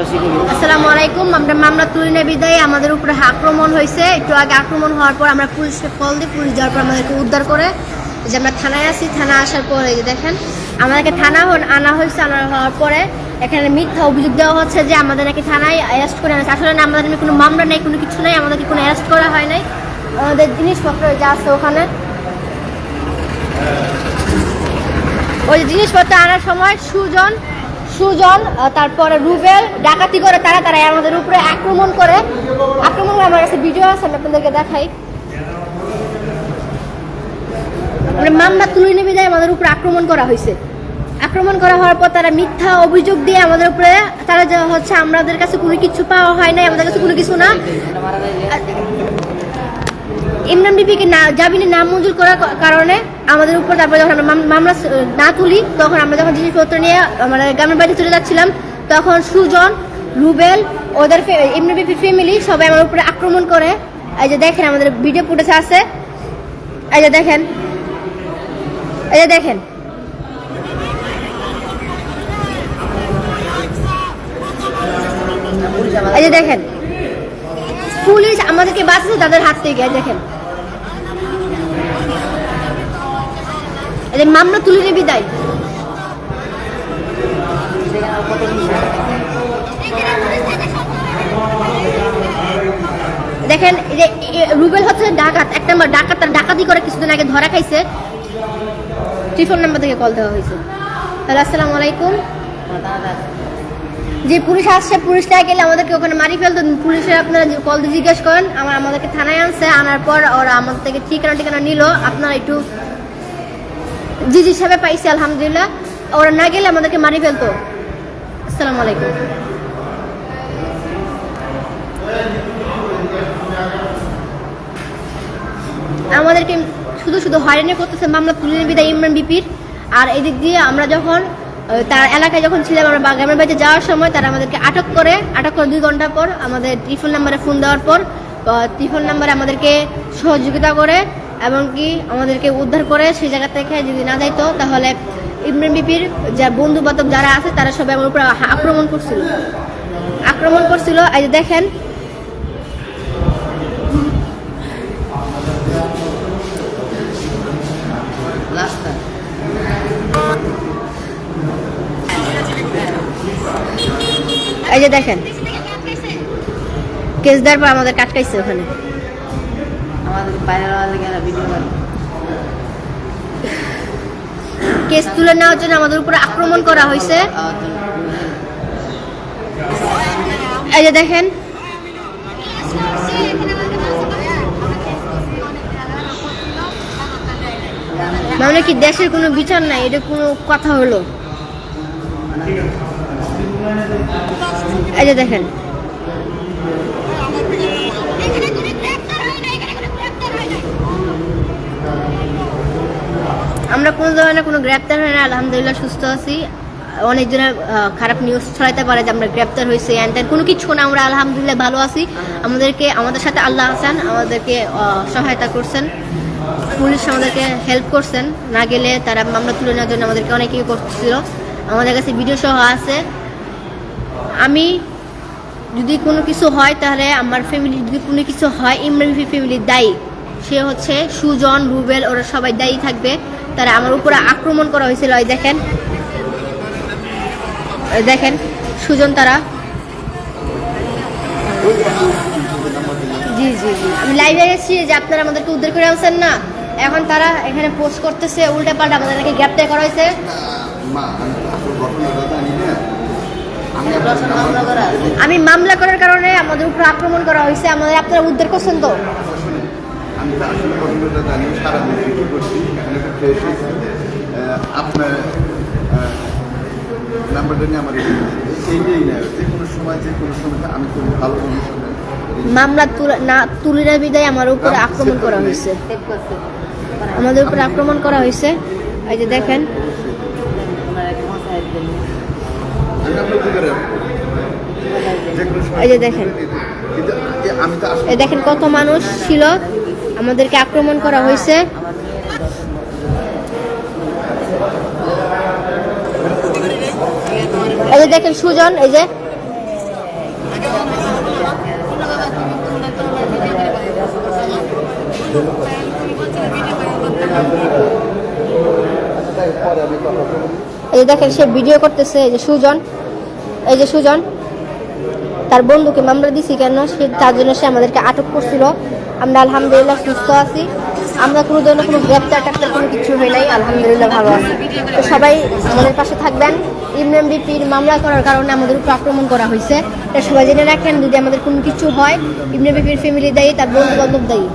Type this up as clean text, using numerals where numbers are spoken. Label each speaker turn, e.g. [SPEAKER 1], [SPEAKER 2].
[SPEAKER 1] আসসালামু আলাইকুম। আমরা মামলা তুলিনে বিদায়, আমাদের উপরে আক্রমণ হয়েছে। একটু আগে আক্রমণ হওয়ার পর আমরা পুলিশকে কল দিই, পুলিশ যাওয়ার পর আমাদেরকে উদ্ধার করে। যে আমরা থানায় আসি, থানা আসার পরে যে দেখেন আমাদেরকে থানা আনা হয়েছে। আনা হওয়ার পরে এখানে মিথ্যা অভিযোগ দেওয়া হচ্ছে যে আমাদের নাকি থানায় অ্যারেস্ট করে আনছে। আসলে না, আমাদের কোনো মামলা নেই, কোনো কিছু নেই, আমাদেরকে কোনো অ্যারেস্ট করা হয় নাই। আমাদের জিনিসপত্র যা আছে ওখানে, ওই জিনিসপত্র আনার সময় সুজন তারপরে রুবেল ডাকাতি করে তারা আমাদের উপরে আক্রমণ করে। আমার কাছে ভিডিও আছে, আমি আপনাদেরকে দেখাই। মামলা তুলে নিয়ে যায়, আমাদের উপরে আক্রমণ করা হয়েছে। আক্রমণ করা হওয়ার পর তারা মিথ্যা অভিযোগ দিয়ে আমাদের উপরে তারা যে হচ্ছে আমাদের কাছে কোনো কিছু পাওয়া হয় নাই, আমাদের কাছে কোনো কিছু না। ইমরান বিপিকে জামিনে নামঞ্জুর করার কারণে আমাদের উপর, তারপরে যখন আমরা মামলা না তুলি, তখন আমরা যখন জিনিসপত্র নিয়ে আমরা গ্রামের বাড়িতে চলে যাচ্ছিলাম, তখন সুজন, রুবেল, ওদের ইমরান বিপির ফ্যামিলি সবাই আমার উপরে আক্রমণ করে। এই যে দেখেন আমাদের ভিডিও ফুটেজ আছে, এই যে দেখেন, এই যে দেখেন, এই যে দেখেন পুলিশ আমাদেরকে বাঁচাচ্ছে তাদের হাত থেকে। দেখেন এদের মামলা তুলে নিয়ে বিদায়। দেখেন এই যে রুবেল হচ্ছে ডাকাত, এক নম্বর ডাকাত, তার ডাকাতি করে কিছুদিন আগে ধরা খাইছে। টেলিফোন নাম্বার থেকে কল দেওয়া হয়েছে। হ্যালো, আসসালামু আলাইকুম। যে পুলিশ আসছে, পুলিশটা গেলে আমাদেরকে ওখানে মারি ফেলতো। পুলিশের আপনারা কল দিয়ে জিজ্ঞেস করেন, আমাদেরকে থানায় আনছে। আনার পর ওরা আমাদের থেকে ঠিকানা নিল। আপনারা একটু জি হিসাবে পাইছি আলহামদুলিল্লাহ। ওরা না গেলে আমাদেরকে মারি ফেলতো। আসসালামু আলাইকুম। আমাদেরকে শুধু হয়রানি করতেছে মামলা তুলে নিয়ে বিদায় ইমরান বিপির। আর এদিক দিয়ে আমরা যখন তার এলাকায় যখন ছিলাম, আমরা গ্রামের বাড়িতে যাওয়ার সময় তারা আমাদেরকে আটক করে 2 ঘন্টা পর আমাদের টেলিফোন নাম্বারে ফোন দেওয়ার পর টেলিফোন নাম্বারে আমাদেরকে সহযোগিতা করে এবং কি আমাদেরকে উদ্ধার করে। সেই জায়গা থেকে যদি না যাইতো তাহলে ইমরান বিপির যা বন্ধু বান্ধব যারা আছে তারা সবাই আমার উপরে আক্রমণ করছিল। এই যে দেখেন এই যে দেখেন কেস দেওয়ার পর আমাদের কাটকাইছে ওখানে। কেস তুলে নেওয়ার জন্য আমাদের উপরে আক্রমণ করা হয়েছে। এই যে দেখেন মানে কি দেশের কোনো বিচার নাই, এটা কোনো কথা হলো? এই যে দেখেন আমরা কোনো ধরনের কোনো গ্রেপ্তার হয় না, আলহামদুলিল্লাহ সুস্থ আছি। অনেকজনের খারাপ নিউজ ছড়াইতে পারে যে আমরা গ্রেপ্তার হয়েছি, কোনো কিছু না, আমরা আলহামদুলিল্লাহ ভালো আছি। আমাদের সাথে আল্লাহ হাসান আমাদেরকে সহায়তা করছেন, পুলিশ আমাদেরকে হেল্প করছেন। না গেলে তারা মামলা তুলে নেওয়ার জন্য আমাদেরকে অনেকেই করছিল। আমাদের কাছে ভিডিও সহ আছে। আমি যদি কোনো কিছু হয় তাহলে আমার ফ্যামিলি, যদি কোনো কিছু হয় ইমরান ফ্যামিলি দায়ী। সে হচ্ছে সুজন, রুবেল, ওরা সবাই দায়ী থাকবে। তারা আমার উপরে আক্রমণ করা হয়েছিল। এই দেখেন সুজন, তারা জি আমি লাইভে এসেছি যে আপনারা আমাদেরকে উদ্ধার করে আনছেন না। এখন তারা এখানে পোস্ট করতেছে উল্টা পাল্টা, আমাদেরকে গ্রেপ্তার করা হয়েছে। আমি মামলা করার কারণে আমাদের উপর আক্রমণ করা হয়েছে। আপনারা উদ্ধার করছেন তো?
[SPEAKER 2] আপনার নাম্বারটা নিয়ে আমার এইটাই না, যে কোনো সময় আমি খুব ভালো
[SPEAKER 1] মামলা তুলে না বিদায় আমার উপরে আক্রমণ করা হয়েছে। আমাদের উপরে আক্রমণ করা হয়েছে। এই যে দেখেন এই যে দেখেন কত মানুষ ছিল, আমাদেরকে আক্রমণ করা হয়েছে। এই যে দেখেন সুজন, এই যে
[SPEAKER 2] পরে আমি কথা বলবো।
[SPEAKER 1] এই যে দেখেন সে ভিডিও করতেছে, এই যে সুজন, এই যে সুজন তার বন্ধুকে মামলা দিছি কেন, সে তার জন্য সে আমাদেরকে আটক করছিল। আমরা আলহামদুলিল্লাহ সুস্থ আছি, আমরা কোনো ধরনের কোনো গ্রেপ্তার টাপ্তার কোনো কিছু হয় নাই, আলহামদুলিল্লাহ ভালো আছি। তো সবাই আমাদের পাশে থাকবেন। ইমরানবিপির মামলা করার কারণে আমাদের উপর আক্রমণ করা হয়েছে, এটা সবাই জেনে রাখেন। যদি আমাদের কোনো কিছু হয় ইমরানবিপির ফ্যামিলি দায়ী, তার বন্ধু বান্ধব দায়ী।